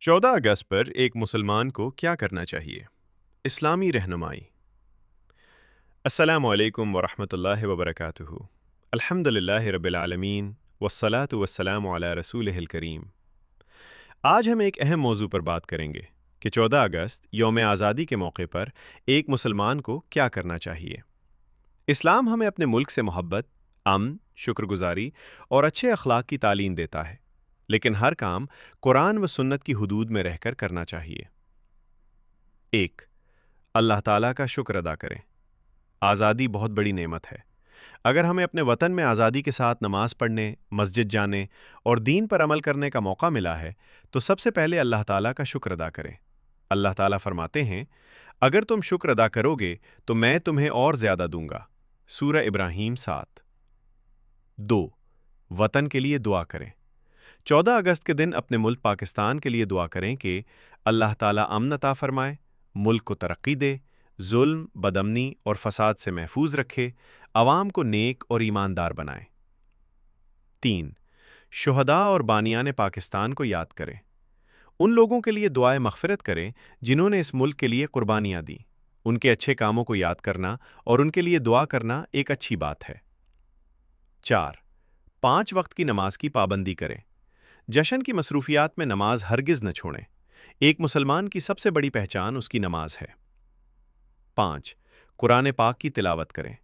14 अगस्त पर एक मुसलमान को क्या करना चाहिए? इस्लामी रहनुमाई। अस्सलामु अलैकुम वरहमतुल्लाहि वबरकातुहू। अल्हम्दुलिल्लाहि रब्बिल आलमीन वस्सलातु वस्सलामु अला रसूलिहिल करीम। आज हम एक अहम मौजू पर बात करेंगे कि 14 अगस्त यौम आज़ादी के मौके पर एक मुसलमान को क्या करना चाहिए। इस्लाम हमें अपने मुल्क से मोहब्बत, अमन, शुक्रगुजारी और अच्छे अखलाक की तालीम देता है, लेकिन हर काम कुरान व सुन्नत की हुदूद में रहकर करना चाहिए। 1. अल्लाह ताला का शुक्र अदा करें। आज़ादी बहुत बड़ी नेमत है। अगर हमें अपने वतन में आज़ादी के साथ नमाज पढ़ने, मस्जिद जाने और दीन पर अमल करने का मौका मिला है, तो सबसे पहले अल्लाह ताला का शुक्र अदा करें। अल्लाह ताला फरमाते हैं, अगर तुम शुक्र अदा करोगे तो मैं तुम्हें और ज़्यादा दूंगा। सूरह इब्राहीम 7। 2. वतन के लिए दुआ करें। 14 अगस्त के दिन अपने मुल्क पाकिस्तान के लिए दुआ करें कि अल्लाह ताला अमन अता फरमाए, मुल्क को तरक्की दे, जुल्म, बदअमनी और फसाद से महफूज रखे, अवाम को नेक और ईमानदार बनाए। 3. शुहदा और बानियान पाकिस्तान को याद करें। उन लोगों के लिए दुआए मग़फ़िरत करें जिन्होंने इस मुल्क के लिए कुर्बानियाँ दी। उनके अच्छे कामों को याद करना और उनके लिए दुआ करना एक अच्छी बात है। 4. 5 वक्त की नमाज की पाबंदी करें। जश्न की मसरूफियात में नमाज हरगिज़ न छोड़ें। एक मुसलमान की सबसे बड़ी पहचान उसकी नमाज है। 5. कुरान पाक की तिलावत करें।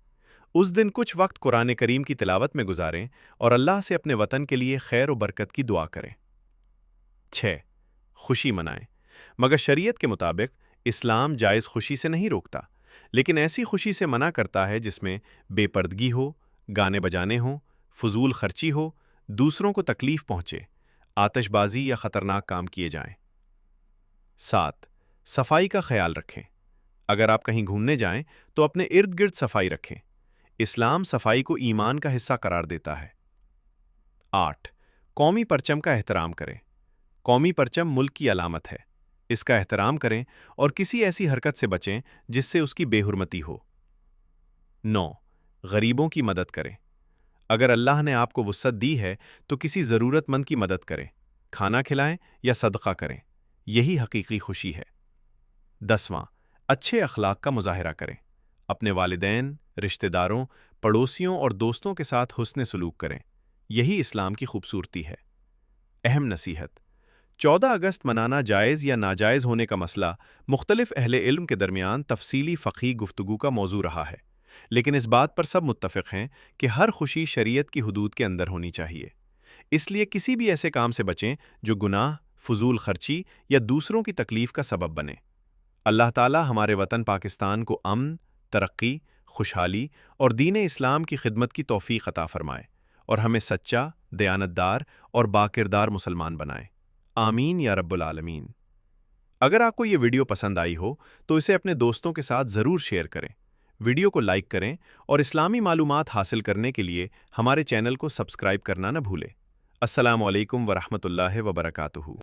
उस दिन कुछ वक्त कुरान करीम की तिलावत में गुजारें और अल्लाह से अपने वतन के लिए खैर और बरकत की दुआ करें। 6. खुशी मनाएं। मगर शरीयत के मुताबिक इस्लाम जायज़ खुशी से नहीं रोकता, लेकिन ऐसी खुशी से मना करता है जिसमें बेपर्दगी हो, गाने बजाने हों, फजूल खर्ची हो, दूसरों को तकलीफ पहुंचे, आतिशबाजी या ख़तरनाक काम किए जाएं। 7. सफाई का ख्याल रखें। अगर आप कहीं घूमने जाएं तो अपने इर्द गिर्द सफाई रखें। इस्लाम सफाई को ईमान का हिस्सा करार देता है। 8. कौमी परचम का एहतराम करें। कौमी परचम मुल्क की अलामत है। इसका एहतराम करें और किसी ऐसी हरकत से बचें जिससे उसकी बेहुरमती हो। 9. गरीबों की मदद करें। अगर अल्लाह ने आपको वुसअत दी है तो किसी ज़रूरतमंद की मदद करें, खाना खिलाएं या सदका करें। यही हकीकी खुशी है। 10वां. अच्छे अखलाक का मुजाहिरा करें। अपने वालिदैन, रिश्तेदारों, पड़ोसियों और दोस्तों के साथ हुस्न सलूक करें। यही इस्लाम की खूबसूरती है। अहम नसीहत: 14 अगस्त मनाना जायज़ या नाजायज़ होने का मसला मुख्तलिफ अहले इल्म के दरमियान तफसीली फ़क़ी गुफ्तगू का मौजू रहा है, लेकिन इस बात पर सब मुत्तफ़िक़ हैं कि हर खुशी शरीयत की हुदूद के अंदर होनी चाहिए। इसलिए किसी भी ऐसे काम से बचें जो गुनाह, फजूल खर्ची या दूसरों की तकलीफ़ का सबब बने। अल्लाह ताला हमारे वतन पाकिस्तान को अमन, तरक्की, खुशहाली और दीन इस्लाम की खिदमत की तौफ़ीक़ अता फ़रमाए और हमें सच्चा, दयानतदार और बाकिरदार मुसलमान बनाए। आमीन या रब्बुल आलमीन। अगर आपको ये वीडियो पसंद आई हो तो इसे अपने दोस्तों के साथ ज़रूर शेयर करें। वीडियो को लाइक करें और इस्लामी मालूमात हासिल करने के लिए हमारे चैनल को सब्सक्राइब करना न भूलें। अस्सलामु अलैकुम वरहमतुल्लाहि वबरकातुहू।